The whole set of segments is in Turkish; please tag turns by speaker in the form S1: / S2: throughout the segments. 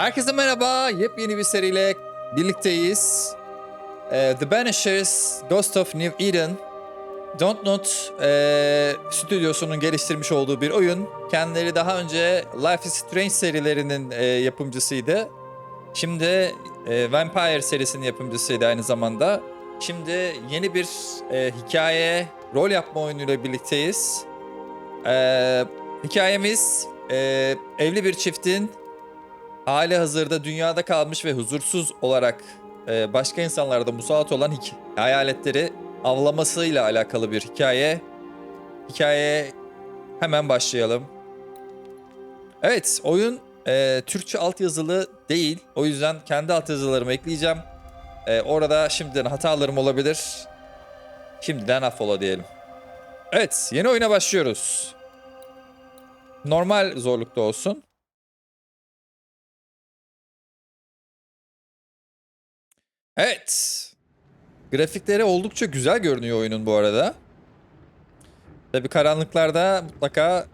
S1: Herkese merhaba. Yepyeni bir seriyle birlikteyiz. The Banishers, Ghost of New Eden, Don't Not stüdyosunun geliştirmiş olduğu bir oyun. Kendileri daha önce Life is Strange serilerinin yapımcısıydı. Şimdi Vampire serisinin yapımcısıydı aynı zamanda. Şimdi yeni bir hikaye, rol yapma oyunuyla birlikteyiz. Hikayemiz evli bir çiftin hali hazırda dünyada kalmış ve huzursuz olarak başka insanlarda musallat olan hayaletleri avlamasıyla alakalı bir hikaye. Hikayeye hemen başlayalım. Evet, oyun Türkçe altyazılı değil. O yüzden kendi altyazılarımı ekleyeceğim. Orada şimdiden hatalarım olabilir. Şimdiden affola diyelim. Evet, yeni oyuna başlıyoruz. Normal zorlukta olsun. Evet. Grafikleri oldukça güzel görünüyor oyunun bu arada. Tabii karanlıklarda mutlaka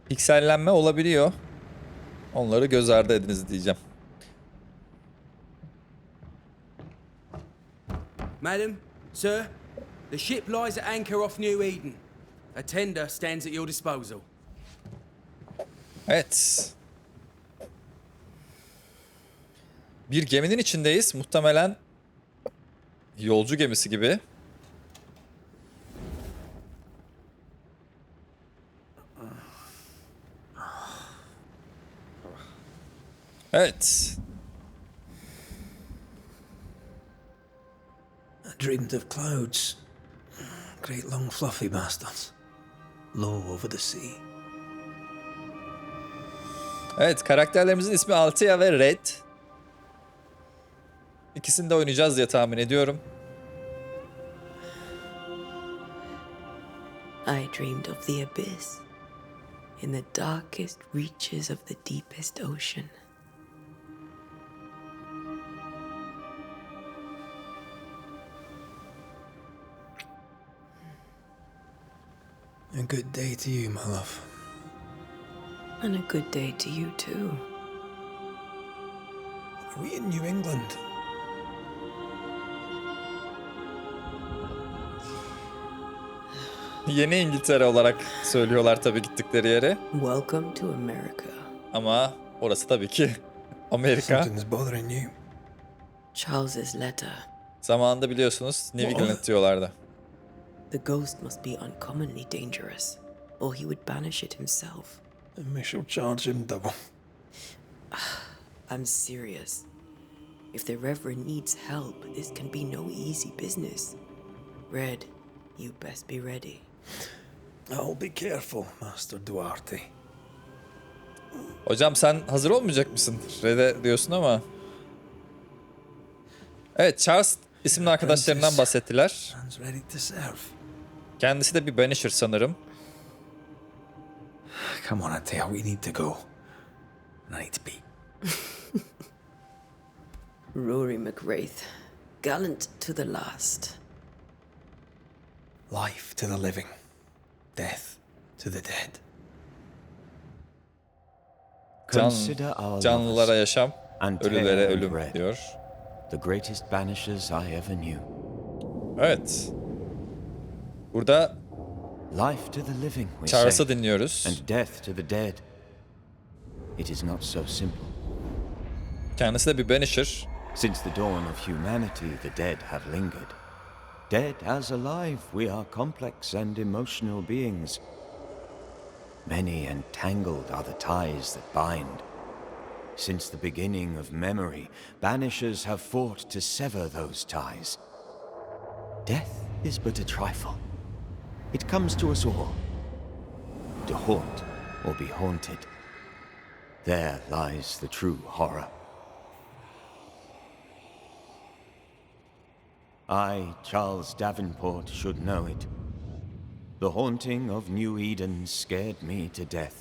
S1: piksellenme olabiliyor. Onları göz ardı ediniz diyeceğim.
S2: Madam, sir, the ship lies at anchor off New Eden. A tender stands at your disposal.
S1: Evet. Bir geminin içindeyiz. Muhtemelen yolcu gemisi gibi. Evet.
S3: I dreamed of clouds. Great long fluffy bastards. Low over the sea.
S1: Evet, karakterlerimizin ismi Antea ve Red. İkisini de oynayacağız diye tahmin ediyorum.
S4: I dreamed of the abyss, in the darkest reaches of the deepest ocean.
S3: A good day to you, my love.
S4: And a good day to you too.
S3: Are we in New England?
S1: Yeni İngiltere olarak söylüyorlar tabii gittikleri yere.
S4: Welcome to America.
S1: Ama orası tabii ki Amerika.
S3: Something's bothering you.
S4: Charles's letter.
S1: Zamanında biliyorsunuz New England diyorlardı.
S4: The ghost must be uncommonly dangerous, or he would banish it himself.
S3: And we shall charge him double.
S4: I'm serious. If the Reverend needs help, this can be no easy business. Red, you best be ready.
S3: I'll be careful, Master Duarte.
S1: Hocam sen hazır olmayacak mısın? Red'e diyorsun ama. Evet, Charles isimli arkadaşlarından bahsettiler.
S3: Stands ready to serve.
S1: Kendisi de bir Banisher sanırım.
S3: Come on, Antea, we need to go. I need to be.
S4: Rory McWraith, gallant to the last.
S3: Life to the living. Death to the dead.
S1: Canlılara yaşam, ölülere ölüm
S5: Red,
S1: diyor.
S5: the greatest banishers I ever knew.
S1: Evet. Burada
S5: Life to the living, we
S1: Charles'ı
S5: say,
S1: dinliyoruz.
S5: and death to the dead. It is not so simple.
S1: Kendisi de bir Banisher.
S5: Since the dawn of humanity, the dead have lingered. Dead as alive, we are complex and emotional beings. Many and tangled are the ties that bind. Since the beginning of memory, banishers have fought to sever those ties. Death is but a trifle. It comes to us all. To haunt or be haunted. There lies the true horror. I, Charles Davenport, should know it. The haunting of New Eden scared me to death.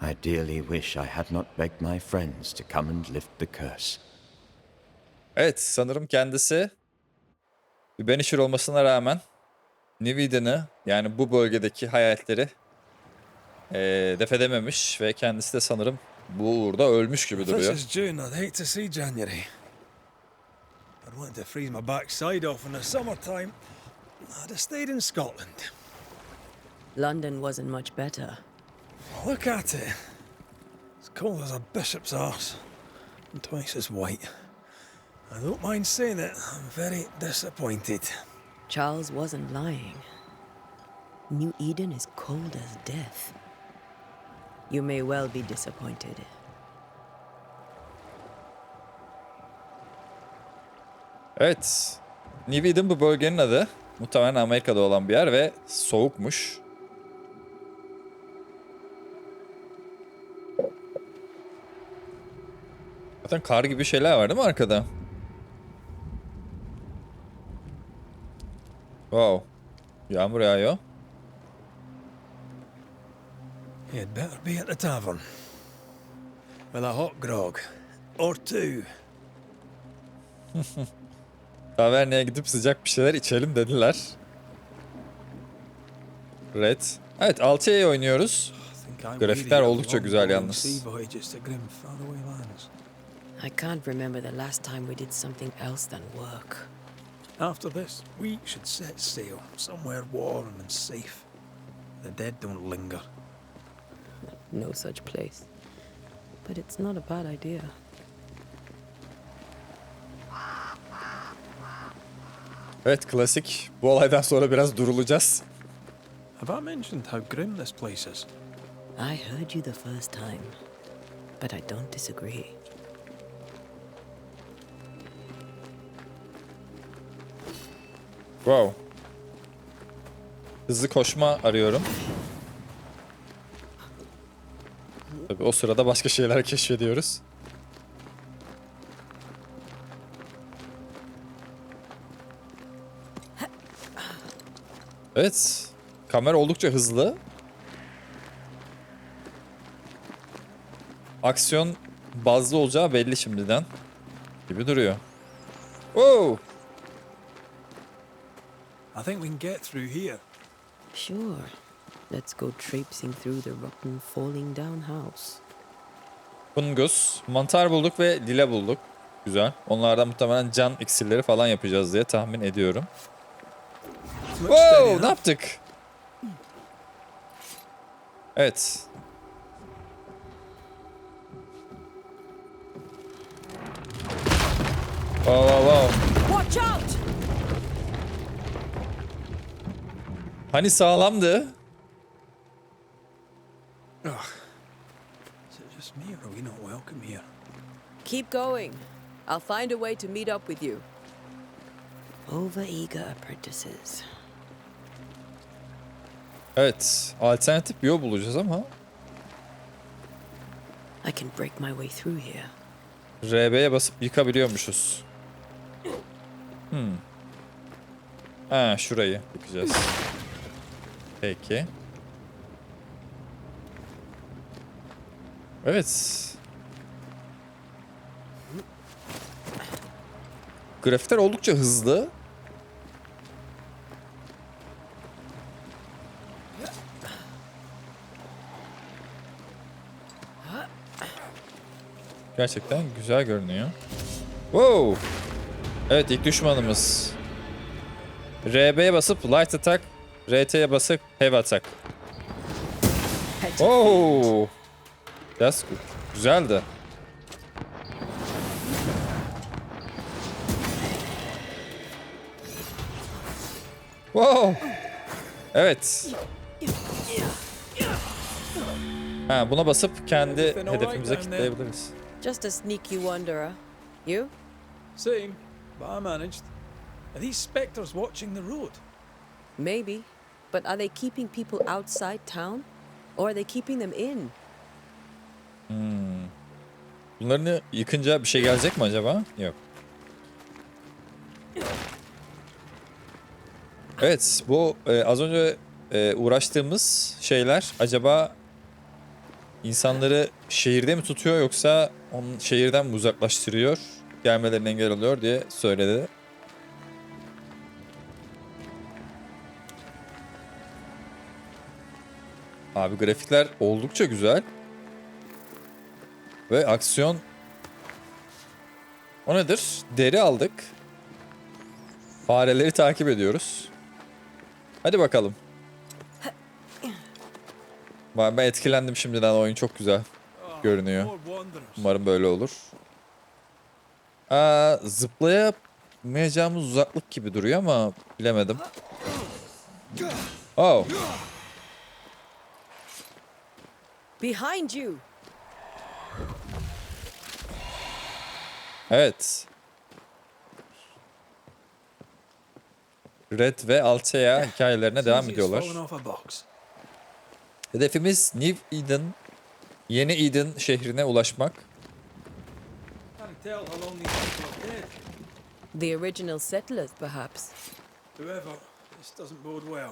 S5: I dearly wish I had not begged my friends to come and lift the curse.
S1: Evet, sanırım kendisi bir Banisher olmasına rağmen New Eden'ı, yani bu bölgedeki hayaletleri def edememiş ve kendisi de sanırım burada ölmüş gibi
S3: If this
S1: duruyor.
S3: is June, I'd hate to see January. I'd want to freeze my backside off in the summertime. I'd have stayed in Scotland.
S4: London wasn't much better.
S3: Look at it. As cold as a bishop's arse. And twice as white. I don't mind saying it, I'm very disappointed.
S4: Charles wasn't lying. New Eden is cold as death. You may well be disappointed.
S1: Evet. New Eden bu bölgenin adı. Muhtemelen Amerika'da olan bir yer ve soğukmuş. Zaten kar gibi şeyler var değil mi arkada? Wow. Yağmur yağıyor.
S3: You'd better be at the tavern. With a hot grog. Or two.
S1: Taverneye gidip sıcak bir şeyler içelim dediler. Red. Evet, Antea'yı oynuyoruz. Grafikler oldukça güzel yalnız.
S4: I can't remember the last time we did something else than work.
S3: After this, we should set sail somewhere warm and safe. The dead don't linger.
S4: No such place. But it's not a bad idea.
S1: Evet, klasik. Bu olaydan sonra biraz durulacağız.
S3: Have I mentioned how grim this place is?
S4: I heard you the first time, but I don't disagree.
S1: Wow. Hızlı koşma arıyorum. Tabii o sırada başka şeyler keşfediyoruz. Evet. Kamera oldukça hızlı. Aksiyon bazlı olacağı belli şimdiden. Gibi duruyor. Wow.
S3: I think we can get through here.
S4: Sure. Let's go traipsing through the rotten, falling down house.
S1: Fungus, mantar bulduk ve lila bulduk. Güzel. Onlardan muhtemelen can iksirleri falan yapacağız diye tahmin ediyorum. Wow, ne yaptık? Evet. Wow, wow, wow.
S4: Watch out!
S1: Hani sağlamdı?
S3: Ugh. Is it just me or are we not welcome here?
S4: Keep going. I'll find a way to meet up with you. Overeager apprentices.
S1: Evet. Alternatif bir yol bulacağız ama.
S4: I can break my way through here.
S1: RB'ye basıp yıkabiliyormuşuz. Ha, şurayı yapacağız. Peki. Evet. Grafikler oldukça hızlı. Gerçekten güzel görünüyor. Wow. Evet, ilk düşmanımız. RB'ye basıp light attack, RT'ye basıp heavy attack. Oh. That's good. Güzeldi. Wow. Evet. Ha, buna basıp kendi hedefimize kilitleyebiliriz.
S4: Just a sneaky wanderer. You?
S3: Same, but I managed. Are these spectres watching the road?
S4: Maybe. But are they keeping people outside town? Or are they keeping them in?
S1: Bunların yıkınca bir şey gelecek mi acaba? Yok. Evet, bu az önce uğraştığımız şeyler acaba insanları şehirde mi tutuyor yoksa onu şehirden mi uzaklaştırıyor, gelmelerine engel oluyor diye söyledi. Abi grafikler oldukça güzel. Ve aksiyon... O nedir? Deri aldık. Fareleri takip ediyoruz. Hadi bakalım. Ben etkilendim şimdiden. Oyun çok güzel görünüyor.
S3: More wanderers.
S1: Umarım böyle olur. Zıplayamayacağımız uzaklık gibi duruyor ama bilemedim. Oh.
S4: Behind you!
S1: Evet. Red ve Antea hikayelerine devam ediyorlar.
S3: Fallen off a box.
S1: Hedefimiz New Eden, Yeni Eden şehrine ulaşmak.
S3: Can't tell how long these people are dead.
S4: The original settlers, perhaps.
S3: Whoever, this doesn't bode well.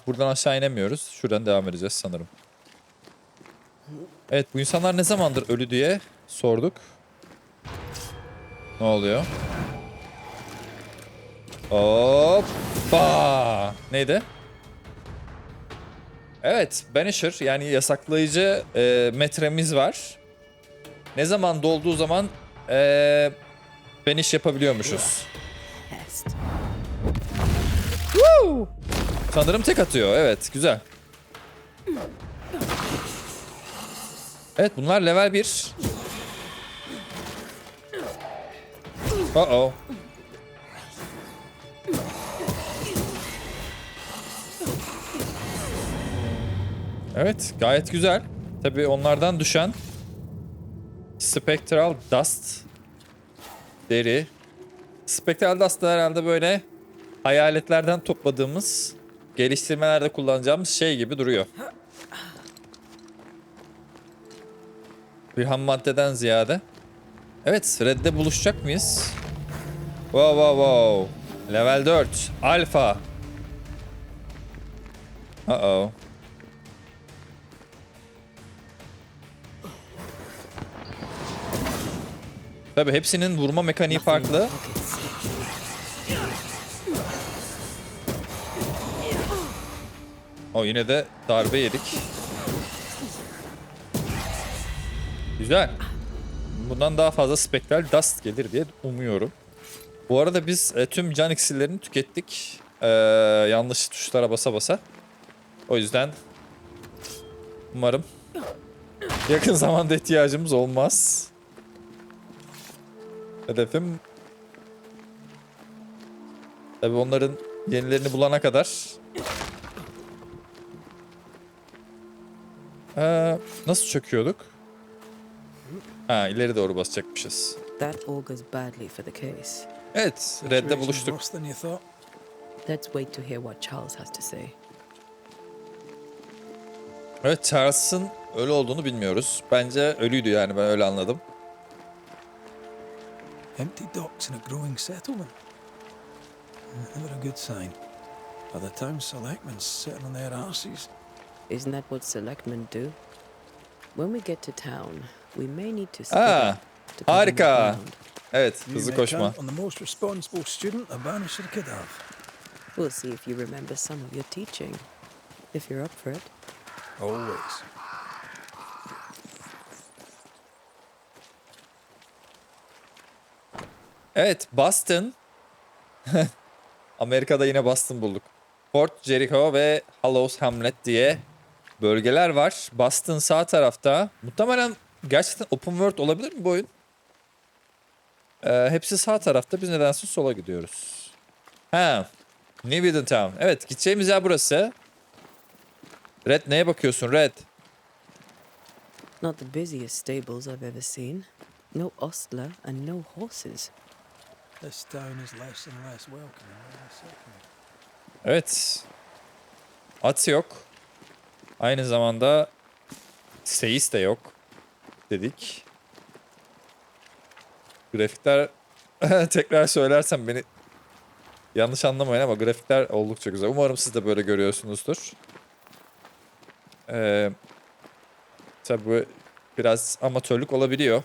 S1: Buradan aşağı inemiyoruz. Şuradan devam edeceğiz sanırım. Evet, bu insanlar ne zamandır ölü diye sorduk. Ne oluyor? Hoppa! Neydi? Evet, Banisher yani yasaklayıcı metremiz var. Ne zaman dolduğu zaman banish yapabiliyormuşuz.
S4: Pest.
S1: Woo! Sanırım tek atıyor. Evet, güzel. Evet, bunlar level 1. Uh-oh. Evet, gayet güzel. Tabii onlardan düşen Spectral Dust deri. Spectral Dust da herhalde böyle hayaletlerden topladığımız, geliştirmelerde kullanacağımız şey gibi duruyor. Bir ham maddeden ziyade. Evet, Red'de buluşacak mıyız? Wow wow wow. Level 4. Alpha. Uh-oh. Tabii hepsinin vurma mekaniği farklı. Yine de darbe yedik. Güzel. Bundan daha fazla Spectral Dust gelir diye umuyorum. Bu arada biz tüm can iksirlerini tükettik. Yanlış tuşlara basa basa. O yüzden umarım yakın zamanda ihtiyacımız olmaz. Hedefim tabii onların yenilerini bulana kadar. Nasıl çöküyorduk? İleri doğru basacakmışız.
S4: That augurs badly for the case.
S1: Evet, Red'de buluştuk.
S3: Worse than you thought.
S4: Let's wait to hear what Charles has to say.
S1: Evet, Charles'ın ölü olduğunu bilmiyoruz. Bence ölüydü yani, ben öyle anladım.
S3: Empty docks in a growing settlement. Never a good sign. Are the town selectmen sitting on their arses?
S4: Isn't that what selectmen do? When we get to town, we may need to split
S1: Aa,
S4: up to cover
S1: harika.
S4: more ground.
S1: Evet,
S3: You
S1: hızlı
S3: may
S1: koşma.
S3: count on the most responsible student a Banisher could have.
S4: We'll see if you remember some of your teaching. If you're up for it.
S3: Always.
S1: Evet, Boston. Amerika'da yine Boston bulduk. Fort Jericho ve Hallows Hamlet diye bölgeler var. Boston sağ tarafta. Muhtemelen gerçekten open world olabilir mi bu oyun? Hepsi sağ tarafta. Biz nedense sola gidiyoruz. New Eden Town. Evet, gideceğimiz yer burası. Red, neye bakıyorsun Red?
S4: Not the busiest stables I've ever seen. No ostler and no horses.
S3: This town is less and less welcoming every second.
S1: Evet. At yok. Aynı zamanda seyis de yok dedik. Grafikler tekrar söylersem beni yanlış anlamayın ama grafikler oldukça güzel. Umarım siz de böyle görüyorsunuzdur. Tabii biraz amatörlük olabiliyor.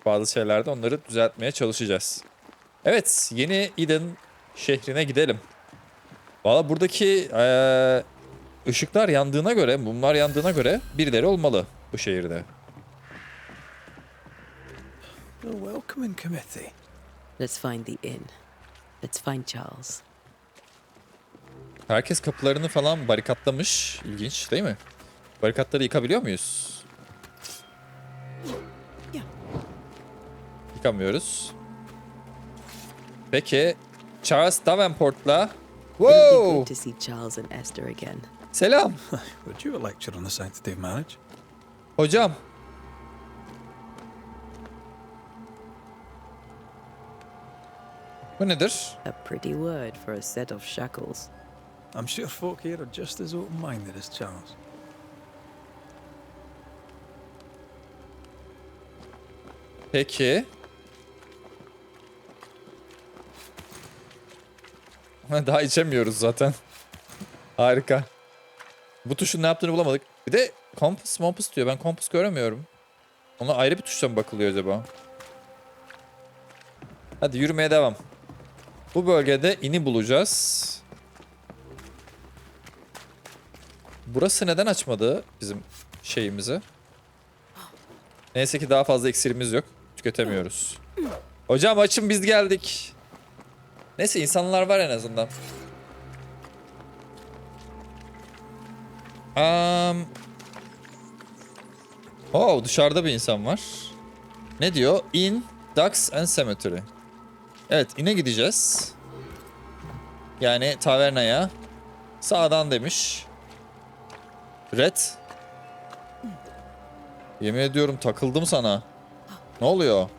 S1: Bazı şeylerde onları düzeltmeye çalışacağız. Evet, Yeni Eden şehrine gidelim. Valla buradaki ışıklar yandığına göre, mumlar yandığına göre birileri olmalı bu şehirde.
S3: A welcoming committee.
S4: Let's find the inn. Let's find Charles.
S1: Herkes kapılarını falan barikatlamış. İlginç değil mi? Barikatları yıkabiliyor muyuz? Yıkamıyoruz. Peki Charles Davenport'la
S4: It'll be
S1: wow!
S4: good to see Charles and Esther again.
S1: Selam
S3: Would you a lecture on the sanctity of marriage?
S1: hocam. Bu nedir?
S4: A pretty word for a set of shackles.
S3: I'm sure folk here are just as open-minded as Charles.
S1: Peki. Daha içemiyoruz zaten. Harika. Bu tuşun ne yaptığını bulamadık. Bir de kompas diyor. Ben kompas göremiyorum. Ona ayrı bir tuşla mı bakılıyor acaba? Hadi yürümeye devam. Bu bölgede ini bulacağız. Burası neden açmadı bizim şeyimizi? Neyse ki daha fazla iksirimiz yok. Tüketemiyoruz. Hocam açın, biz geldik. Neyse insanlar var en azından. Dışarıda bir insan var. Ne diyor? In Ducks and Cemetery. Evet, ine gideceğiz. Yani tavernaya. Sağdan demiş. Red. Yemin ediyorum takıldım sana. Ne oluyor?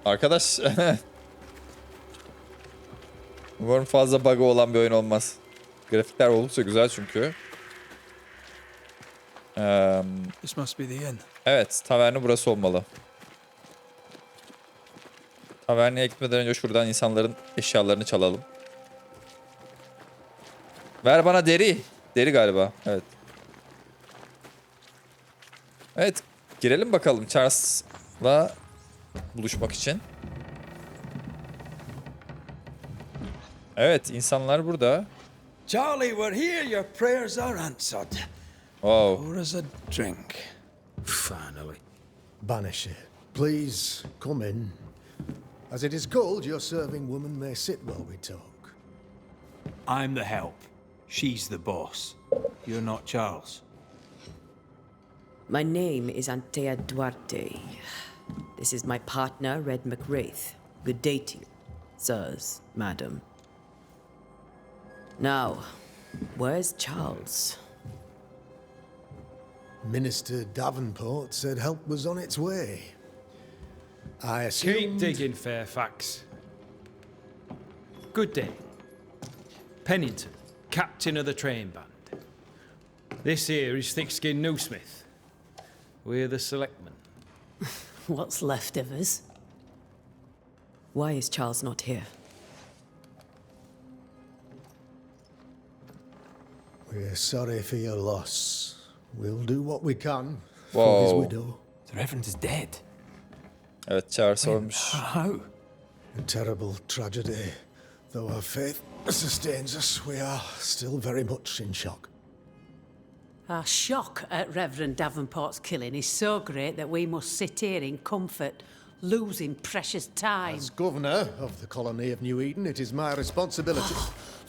S1: Arkadaş. Umarım fazla bug'ı olan bir oyun olmaz. Grafikler oldukça güzel çünkü.
S3: This must be the inn.
S1: Evet, taverni burası olmalı. Taverneye gitmeden önce şuradan insanların eşyalarını çalalım. Ver bana deri. Deri galiba. Evet. Evet. Girelim bakalım Charles'la buluşmak için. Evet, insanlar burada.
S3: Charlie, we're here. Your prayers are answered.
S1: Wow.
S3: Pour us a drink.
S2: Finally.
S6: Banisher, please come in. As it is cold, your serving woman may sit while we talk.
S7: I'm the help. She's the boss. You're not Charles.
S4: My name is Antea Duarte. This is my partner, Red McWraith. Good day to you, sirs, madam. Now, where's Charles?
S6: Minister Davenport said help was on its way. I
S7: Keep
S6: assumed...
S7: digging, Fairfax. Good day. Pennington, captain of the train band. This here is Thick-Skinned Newsmith. We're the selectmen.
S8: What's left of us?
S4: Why is Charles not here?
S6: We're sorry for your loss. We'll do what we can for his
S1: Wow.
S6: widow.
S7: The Reverend is dead.
S1: Evet, Charles olmuş.
S7: How?
S6: A terrible tragedy. Though our faith sustains us, we are still very much in shock.
S8: Our shock at Reverend Davenport's killing is so great that we must sit here in comfort, losing precious time.
S6: As governor of the colony of New Eden, it is my responsibility.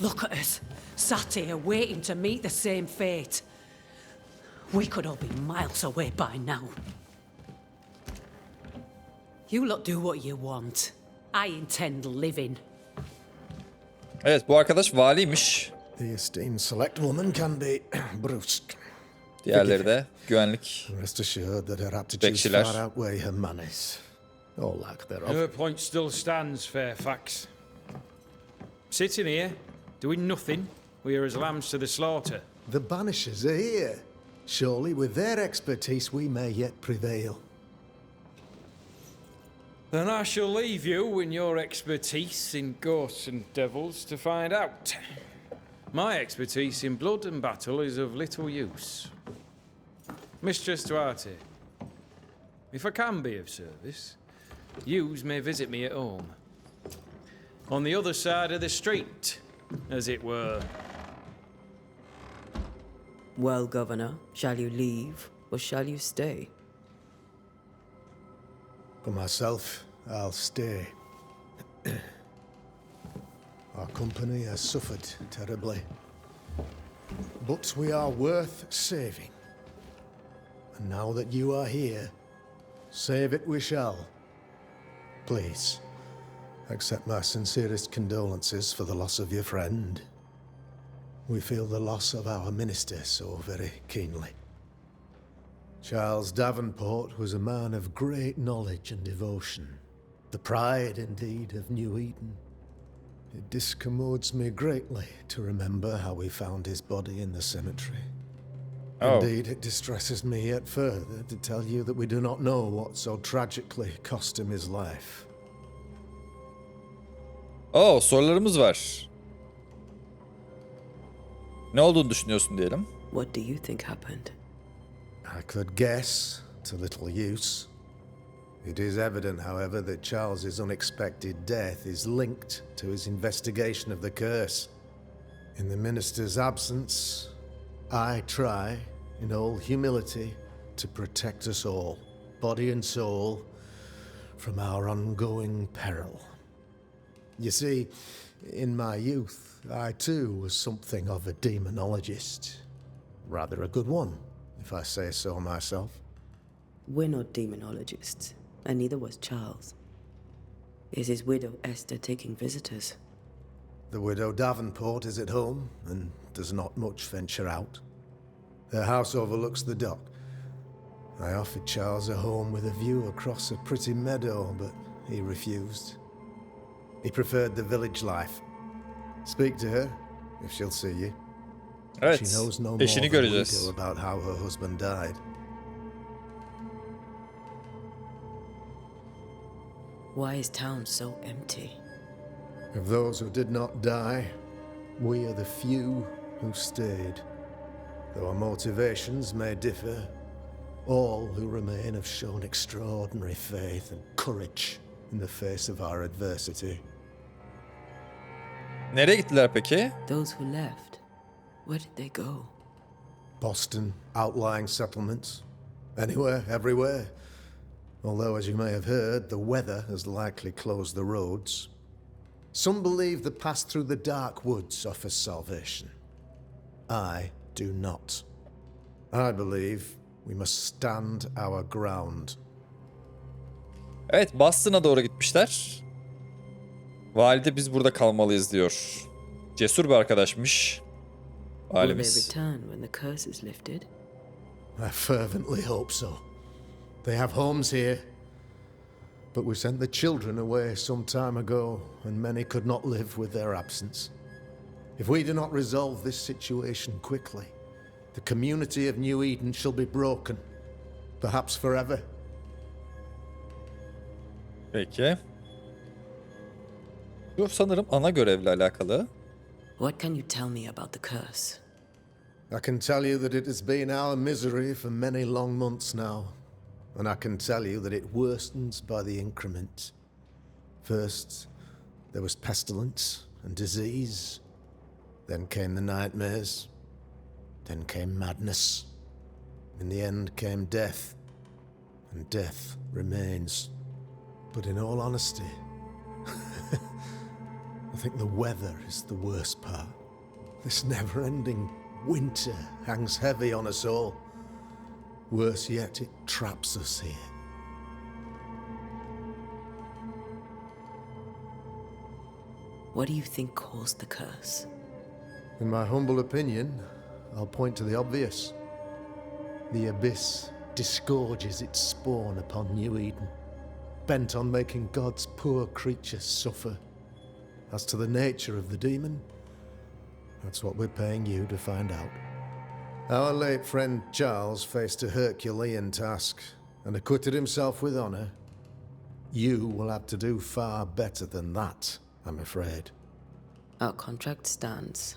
S8: Look at us, sat here waiting to meet the same fate. We could all be miles away by now. You lot do what you want. I intend living.
S1: Evet, bu arkadaş valiymiş.
S6: The esteemed select woman can be brusque.
S1: Diğerleri de güvenlik.
S6: Rest assured that her aptitudes
S1: Bekçiler.
S6: far outweigh her manners. Or lack thereof.
S7: Her point still stands, Fairfax. Sitting here, doing nothing, we are as lambs to the slaughter.
S6: The Banishers are here. Surely with their expertise we may yet prevail.
S7: Then I shall leave you in your expertise in ghosts and devils to find out. My expertise in blood and battle is of little use. Mistress Duarte, if I can be of service, yous may visit me at home. On the other side of the street, as it were.
S4: Well, Governor, shall you leave or shall you stay?
S6: For myself, I'll stay. Our company has suffered terribly, but we are worth saving. And now that you are here, save it we shall. Please, accept my sincerest condolences for the loss of your friend. We feel the loss of our minister so very keenly. Charles Davenport was a man of great knowledge and devotion, the pride indeed of New Eden. It discommodes me greatly to remember how we found his body in the cemetery.
S1: Oh.
S6: Indeed, it distresses me yet further to tell you that we do not know what so tragically cost him his life.
S1: Oh, sorularımız var. Ne olduğunu düşünüyorsun diyelim.
S4: What do you think happened?
S6: I could guess, to little use. It is evident, however, that Charles's unexpected death is linked to his investigation of the curse. In the minister's absence, I try, in all humility, to protect us all, body and soul, from our ongoing peril. You see, in my youth, I too was something of a demonologist. Rather a good one, if I say so myself.
S4: We're not demonologists, and neither was Charles. Is his widow Esther taking visitors?
S6: The widow Davenport is at home and does not much venture out. Their house overlooks the dock. I offered Charles a home with a view across a pretty meadow, but he refused. He preferred the village life. Speak to her, if she'll see you.
S1: Evet,
S6: She knows no more
S1: peşini
S6: than we
S1: göreceğiz.
S6: do about how her husband died.
S4: Why is town so empty?
S6: Of those who did not die, we are the few who stayed. Though our motivations may differ, all who remain have shown extraordinary faith and courage in the face of our adversity.
S1: Nereye gittiler peki?
S4: Those who left, where did they go?
S6: Boston, outlying settlements, anywhere, everywhere. Although, as you may have heard, the weather has likely closed the roads. Some believe the path through the dark woods offers salvation. I do not. I believe we must stand our ground.
S1: Evet, Boston'a doğru gitmişler. Valide biz burada kalmalıyız diyor. Cesur bir arkadaşmış.
S4: Will they
S1: Valimiz.
S4: return when the curse is lifted?
S6: I fervently hope so. They have homes here. But we sent the children away some time ago, and many could not live with their absence. If we do not resolve this situation quickly, the community of New Eden shall be broken, perhaps forever.
S1: Peki. Bu sanırım ana görevle alakalı.
S4: What can you tell me about the curse?
S6: I can tell you that it has been our misery for many long months now, and I can tell you that it worsens by the increment. First, there was pestilence and disease. Then came the nightmares. Then came madness. In the end came death, and death remains. But in all honesty, I think the weather is the worst part. This never-ending winter hangs heavy on us all. Worse yet, it traps us here.
S4: What do you think caused the curse?
S6: In my humble opinion, I'll point to the obvious. The abyss disgorges its spawn upon New Eden, bent on making God's poor creatures suffer. As to the nature of the demon, that's what we're paying you to find out. Our late friend Charles faced a Herculean task and acquitted himself with honor. You will have to do far better than that, I'm afraid.
S4: Our contract stands.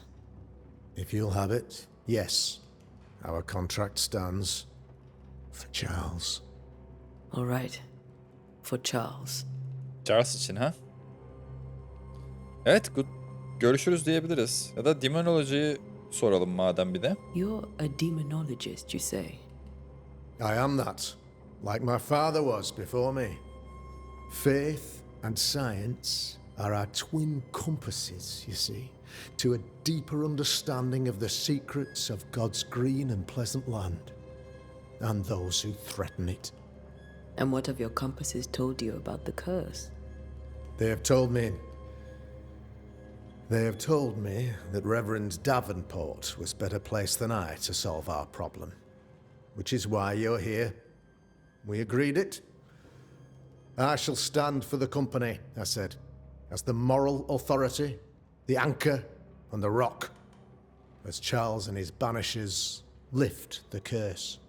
S6: If you'll have it, yes, our contract stands for Charles.
S4: All right. For Charles.
S1: Charles için ha? Evet, görüşürüz diyebiliriz. Ya da demonolojiyi soralım madem bir de.
S4: You're a demonologist, you say?
S6: I am that, like my father was before me. Faith and science are our twin compasses, you see, to a deeper understanding of the secrets of God's green and pleasant land, and those who threaten it.
S4: And what have your compasses told you about the curse?
S6: They have told me that Reverend Davenport was better placed than I to solve our problem, which is why you're here. We agreed it. I shall stand for the company, I said, as the moral authority, the anchor, and the rock, as Charles and his Banishers lift the curse.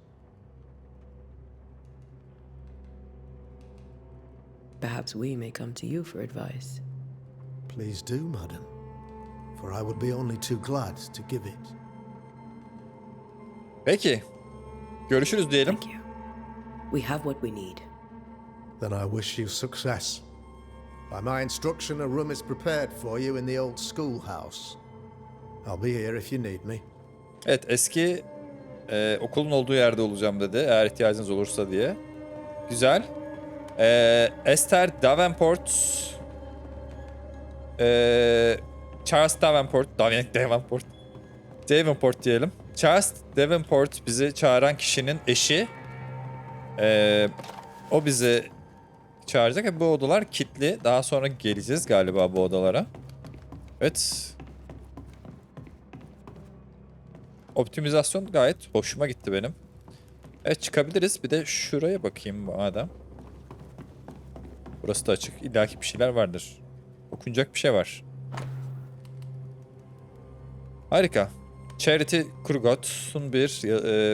S4: Perhaps we may come to you for advice.
S6: Please do, madam, for I would be only too glad to give it.
S1: Peki. Görüşürüz diyelim.
S4: Thank you. We have what we need.
S6: Then I wish you success. By my instruction, a room is prepared for you in the old schoolhouse. I'll be here if you need me.
S1: Evet, eski okulun olduğu yerde olacağım dedi. Eğer ihtiyacınız olursa diye. Güzel. Esther Davenport, Charles Davenport diyelim. Charles Davenport bizi çağıran kişinin eşi. O bizi çağıracak. Bu odalar kilitli. Daha sonra geleceğiz galiba bu odalara. Evet. Optimizasyon gayet hoşuma gitti benim. Evet, çıkabiliriz. Bir de şuraya bakayım madem. Burası da açık. İlla ki bir şeyler vardır. Okunacak bir şey var. Harika. Charity Kurgot'un bir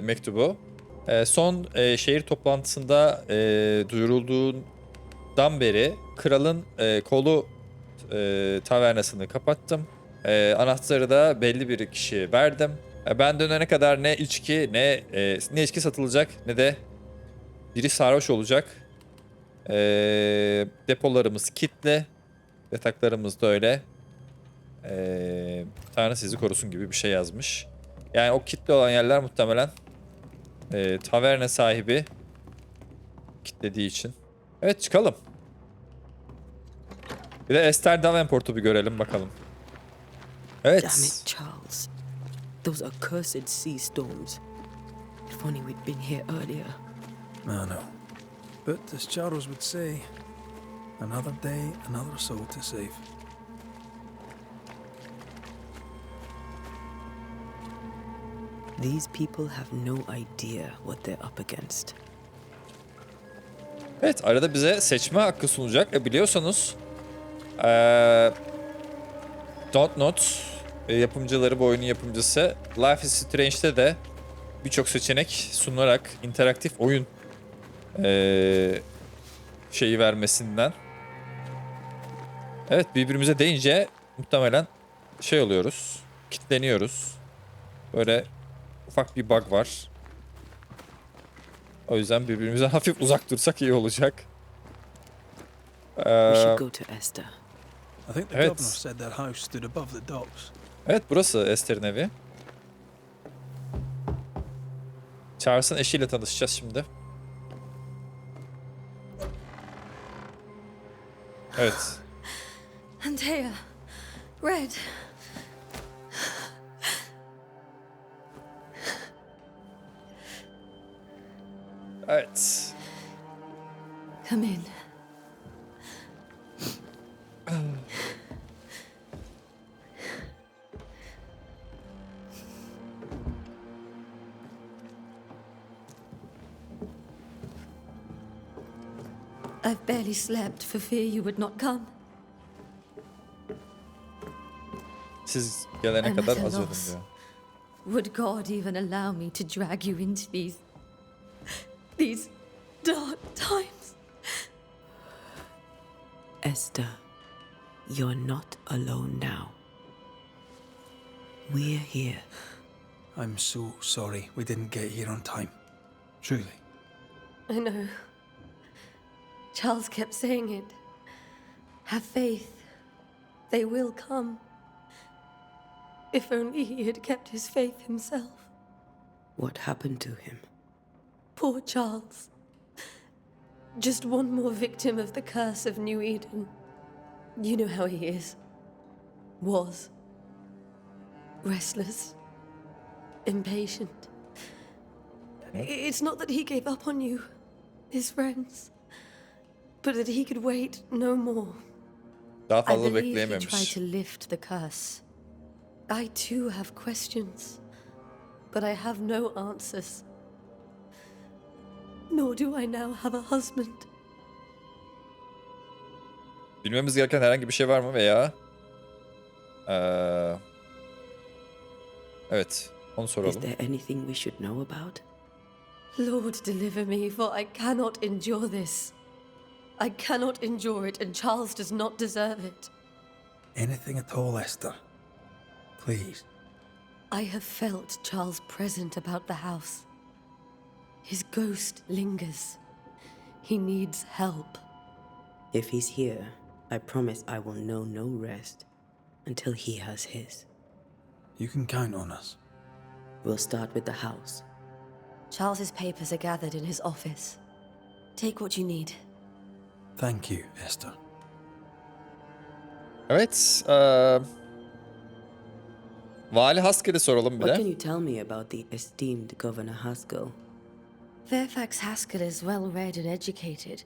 S1: mektubu. Son şehir toplantısında duyurulduğundan beri kralın kolu tavernasını kapattım. Anahtarı da belli bir kişiye verdim. Ben dönene kadar ne içki ne içki satılacak ne de biri sarhoş olacak. Depolarımız kilitli. Yataklarımız da öyle. Tanrı sizi korusun gibi bir şey yazmış. Yani o kilitli olan yerler muhtemelen taverna sahibi kilitlediği için. Evet, çıkalım. Bir de Esther Davenport'u bir görelim bakalım. Evet.
S4: Damn it, Charles. Those accursed sea storms. If only we'd been here earlier.
S3: I know. But as Charles would say, another day, another soul to save.
S4: These people have no idea what they're up against.
S1: Evet, arada bize seçme hakkı sunacak. Biliyorsanız Dontnod yapımcıları, bu oyunun yapımcısı Life is Strange'de de birçok seçenek sunarak interaktif oyun şeyi vermesinden. Evet, birbirimize deyince muhtemelen şey oluyoruz, kilitleniyoruz. Böyle ufak bir bug var. O yüzden birbirimizden hafif uzak dursak iyi olacak.
S4: We should go to Esther.
S3: I think the
S1: Evet.
S3: governor said their house stood above the docks.
S1: Evet, burası Esther'in evi. Charles'ın eşiyle tanışacağız şimdi. Evet.
S9: Antea. Red.
S1: Evet.
S9: Come in. I've barely slept for fear you would not come.
S1: Siz gelene
S9: I'm
S1: kadar
S9: at a
S1: az
S9: loss.
S1: diyor.
S9: Would God even allow me to drag you into these dark times?
S4: Esther, you're not alone now. We're here.
S3: I'm so sorry we didn't get here on time. Truly.
S9: I know. Charles kept saying it. Have faith. They will come. If only he had kept his faith himself.
S4: What happened to him?
S9: Poor Charles. Just one more victim of the curse of New Eden. You know how he is. Was. Restless. Impatient. It's not that he gave up on you, his friends, but that he could wait no more.
S1: Daha
S9: I
S1: fazla
S9: believe he
S1: bekleyememiş.
S9: tried to lift the curse. I too have questions, but I have no answers. Nor do I now have a husband.
S1: Bilmemiz gereken herhangi bir şey var mı veya... evet, onu
S4: Is
S1: soralım.
S4: there anything we should know about?
S9: Lord, deliver me, for I cannot endure this. I cannot endure it, and Charles does not deserve it.
S3: Anything at all, Esther? Please.
S9: I have felt Charles present about the house. His ghost lingers. He needs help.
S4: If he's here, I promise I will know no rest until he has his.
S3: You can count on us.
S4: We'll start with the house.
S9: Charles's papers are gathered in his office. Take what you need.
S3: Thank you, Esther.
S1: Evet, Vali Haskell'i soralım bir
S4: What can
S1: de.
S4: you tell me about the esteemed Governor Haskell?
S9: Fairfax Haskell is well read and educated,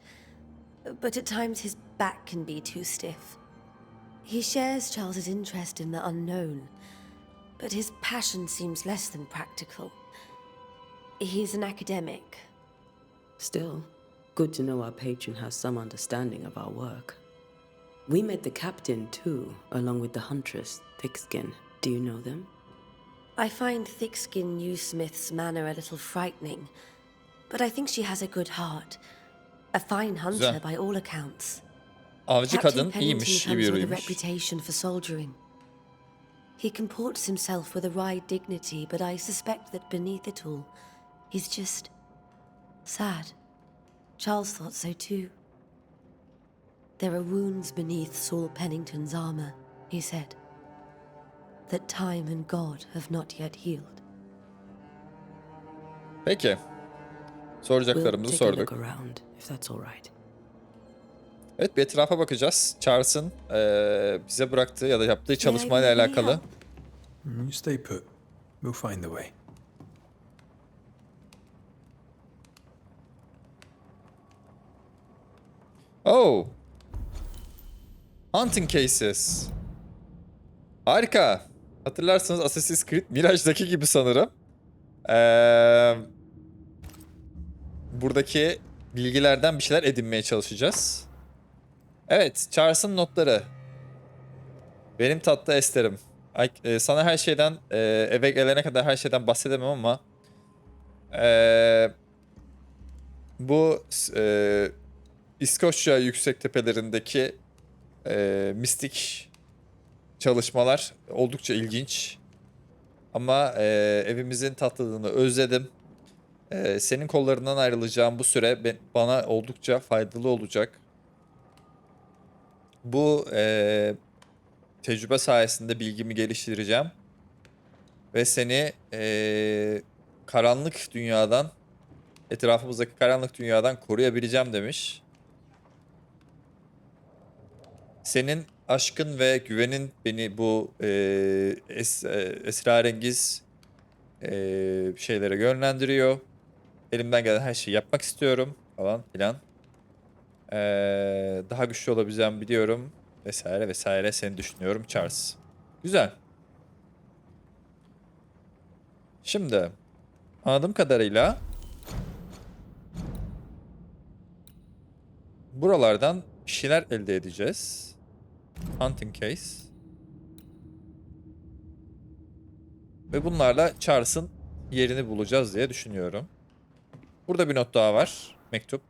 S9: but at times his back can be too stiff. He shares Charles's interest in the unknown, but his passion seems less than practical. He's an academic.
S4: Still, good to know our patron has some understanding of our work. We met the captain too, along with the huntress, Thickskin. Do you know them?
S9: I find Thickskin Newsmith's manner a little frightening, but I think she has a good heart. A fine hunter
S1: Güzel.
S9: by all accounts.
S1: Avcı
S9: Captain
S1: kadın
S9: Pennington
S1: iyiymiş, iyi bir
S9: comes with a
S1: yürüymüş.
S9: reputation for soldiering. He comports himself with a wry dignity, but I suspect that beneath it all, he's just sad. Charles thought so too. There are wounds beneath Saul Pennington's armor, he said, that time and God have not yet healed.
S1: Peki.
S4: We'll
S1: Soracaklarımızı
S4: take a look
S1: sorduk.
S4: around, if that's all right.
S1: Evet, bir etrafa bakacağız. Charles'ın bize bıraktığı ya da yaptığı çalışmayla
S9: need any
S1: alakalı.
S9: help?
S3: You stay put. We'll find the way.
S1: Oh. Hunting cases. Harika. Hatırlarsanız Assassin's Creed Mirage'daki gibi sanırım. Buradaki bilgilerden bir şeyler edinmeye çalışacağız. Evet, Charles'ın notları. Benim tatlı Esther'im. Sana her şeyden, eve gelene kadar her şeyden bahsedemem ama bu İskoçya yüksek tepelerindeki mistik çalışmalar oldukça ilginç. Ama evimizin tatlılığını özledim. Senin kollarından ayrılacağım bu süre bana oldukça faydalı olacak. Bu tecrübe sayesinde bilgimi geliştireceğim. Ve seni karanlık dünyadan, etrafımızdaki karanlık dünyadan koruyabileceğim demiş. Senin aşkın ve güvenin beni bu esrarengiz şeylere yönlendiriyor. Elimden gelen her şeyi yapmak istiyorum falan filan. Daha güçlü olabileceğimi biliyorum. Vesaire vesaire, seni düşünüyorum Charles. Güzel. Şimdi anladığım kadarıyla buralardan bir şeyler elde edeceğiz. Hunting case. Ve bunlarla Charles'ın yerini bulacağız diye düşünüyorum. Burada bir not daha var. Mektup.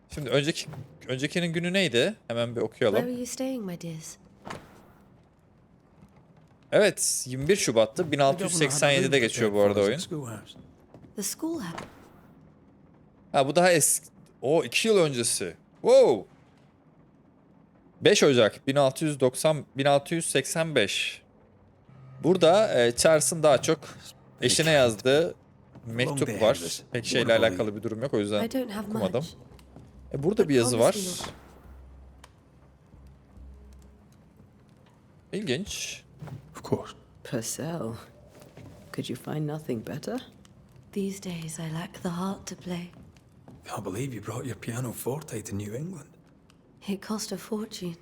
S1: Şimdi öncekinin günü neydi? Hemen bir
S9: Where are
S1: okuyalım.
S9: you staying, my dears?
S1: Evet, 21 Şubat'tı. 1687'de geçiyor bu arada oyun.
S9: The schoolhouse.
S1: Ha, bu daha eski. O 2 yıl öncesi. Wow. 5 Ocak 1685. Burada Charles'ın daha çok eşine yazdığı mektup var. Pek şeyle alakalı bir durum yok, o
S9: I
S1: yüzden
S9: don't have
S1: okumadım.
S9: much.
S1: Burada bir yazı var.
S9: Promise me
S1: İlginç.
S3: Of course.
S4: Purcell. Could you find nothing better?
S9: These days I lack the heart to play.
S3: Can't believe you brought your pianoforte to New England.
S9: It cost a fortune.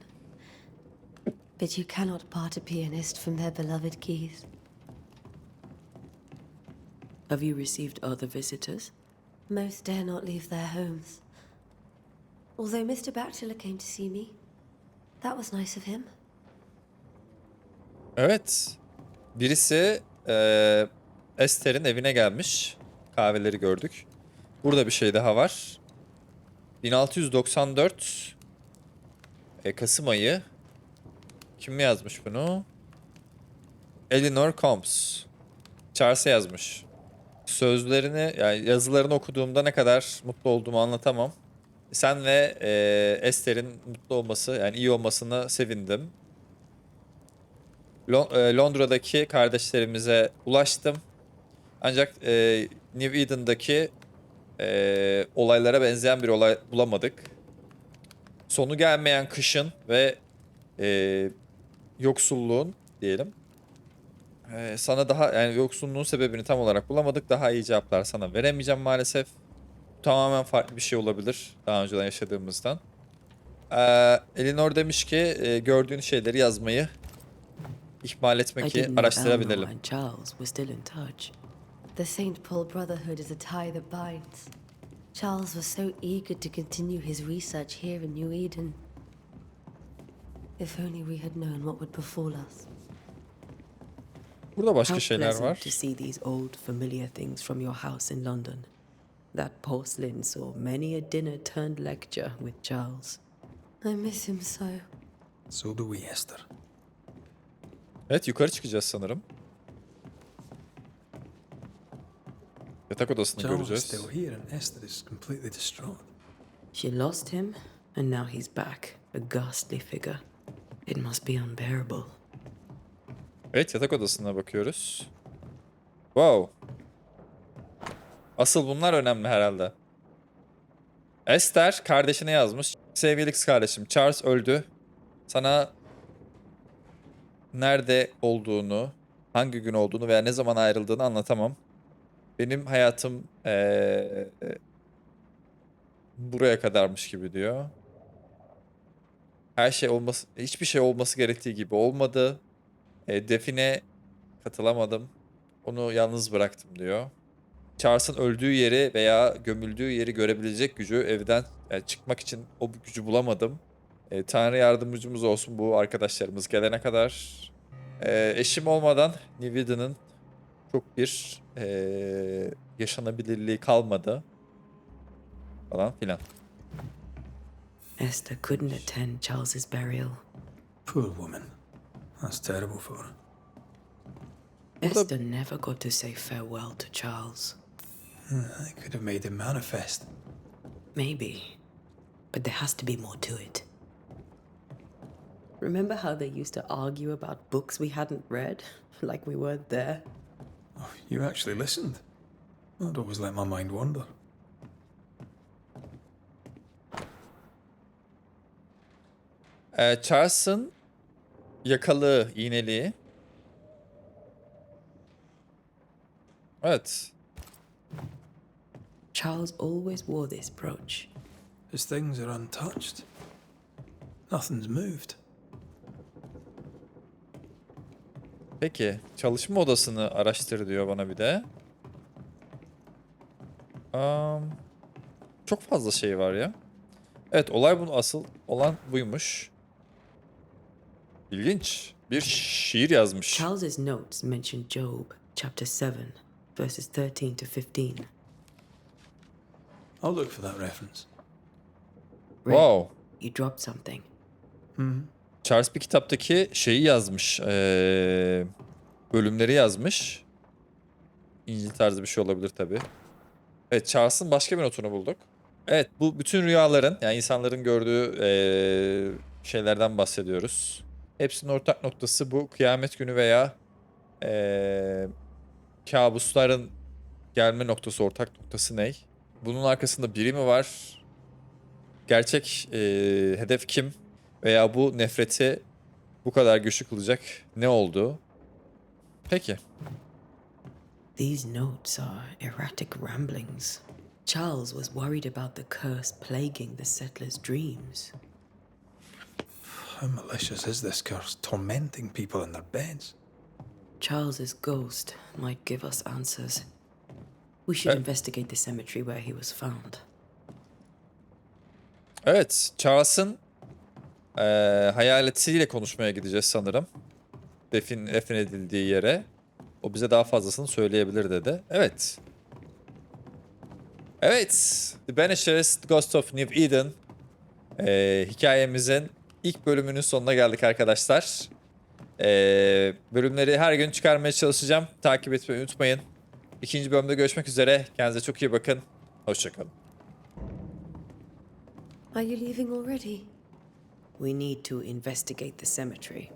S9: But you cannot part a pianist from their beloved keys.
S4: Have you received other visitors?
S9: Most dare not leave their homes. Although Mr. Bachelor came to see me. That was nice of him.
S1: Evet. Birisi Esther'in evine gelmiş. Kahveleri gördük. Burada bir şey daha var. 1694 Kasım ayı. Kim mi yazmış bunu? Eleanor Combs. Charles'a yazmış. Sözlerini, yani yazılarını okuduğumda ne kadar mutlu olduğumu anlatamam. Sen ve Esther'in mutlu olması, yani iyi olmasına sevindim. Londra'daki kardeşlerimize ulaştım. Ancak New Eden'daki olaylara benzeyen bir olay bulamadık. Sonu gelmeyen kışın ve yoksulluğun diyelim. Sana daha, yani yoksulluğun sebebini tam olarak bulamadık. Daha iyi cevaplar sana veremeyeceğim maalesef. Tamamen farklı bir şey olabilir daha önceden yaşadığımızdan. Eleanor demiş ki gördüğün şeyleri yazmayı ihmal etme
S4: I
S1: ki
S4: didn't know Elmo
S1: araştırabilelim.
S4: and Charles were still in touch.
S9: The St. Paul Brotherhood is a tie that binds. Charles was so eager to continue his research here in New Eden. If only we had known what would befall us.
S1: Burada başka
S4: How
S1: şeyler
S4: pleasant
S1: var.
S4: to see these old familiar things from your house in London. That porcelain saw many a dinner turned lecture with Charles.
S9: I miss him so.
S3: So do we, Esther.
S1: Evet, yukarı çıkacağız sanırım. Yatak odasını
S3: Charles is
S1: göreceğiz.
S3: still here and Esther is completely distraught.
S4: She lost him, and now he's back, a ghastly figure. It must be unbearable.
S1: Evet, yatak odasına bakıyoruz. Wow. Asıl bunlar önemli herhalde. Esther kardeşine yazmış. Sevgili kız kardeşim, Charles öldü. Sana nerede olduğunu, hangi gün olduğunu veya ne zaman ayrıldığını anlatamam. Benim hayatım buraya kadarmış gibi diyor. Her şey olması, hiçbir şey olması gerektiği gibi olmadı. Define katılamadım. Onu yalnız bıraktım diyor. Charles'ın öldüğü yeri veya gömüldüğü yeri görebilecek gücü evden çıkmak için o gücü bulamadım. Tanrı yardımcımız olsun bu arkadaşlarımız gelene kadar. Eşim olmadan New Eden'ın çok bir yaşanabilirliği kalmadı. Falan filan.
S4: Esther couldn't attend Charles's burial.
S3: Poor woman. That's terrible for her.
S4: Esther never got to say farewell to Charles.
S3: I could have made him manifest.
S4: Maybe, but there has to be more to it. Remember how they used to argue about books we hadn't read, like we weren't there?
S3: Oh, you actually listened. I'd always let my mind wander.
S1: Charles'ın yakalı, iğneliği. Evet.
S4: Charles always wore this brooch.
S3: His things are untouched. Nothing's moved.
S1: Peki, çalışma odasını araştır diyor bana bir de. Çok fazla şey var ya. Evet, olay bunu asıl olan buymuş. İlginç. Bir şiir yazmış.
S4: Charles's notes mention Job, chapter 7, verses 13 to 15.
S3: I'll look for that reference.
S1: Wow.
S4: You dropped something.
S1: Charles bir kitaptaki şeyi yazmış. Bölümleri yazmış. İncil tarzı bir şey olabilir tabii. Evet, Charles'ın başka bir notunu bulduk. Evet, bu bütün rüyaların, yani insanların gördüğü şeylerden bahsediyoruz. Hepsinin ortak noktası bu kıyamet günü veya kabusların gelme noktası, ortak noktası ne? Bunun arkasında biri mi var? Gerçek hedef kim? Veya bu nefreti bu kadar güçlü kılacak ne oldu? Peki.
S4: These notes are erratic ramblings. Charles was worried about the curse plaguing the settlers' dreams.
S3: How malicious is this curse, tormenting people in their beds?
S4: Charles's ghost might give us answers. We should investigate the cemetery where he was found.
S1: Evet, Charles'ın hayaletiyle konuşmaya gideceğiz sanırım. Defin edildiği yere. O bize daha fazlasını söyleyebilir dedi. Evet. Evet. The Banishers, The Ghost of New Eden. Hikayemizin ilk bölümünün sonuna geldik arkadaşlar. Bölümleri her gün çıkarmaya çalışacağım. Takip etmeyi unutmayın. İkinci bölümde görüşmek üzere. Kendinize çok iyi bakın. Hoşçakalın.
S9: Are you leaving already?
S4: We need to investigate the cemetery.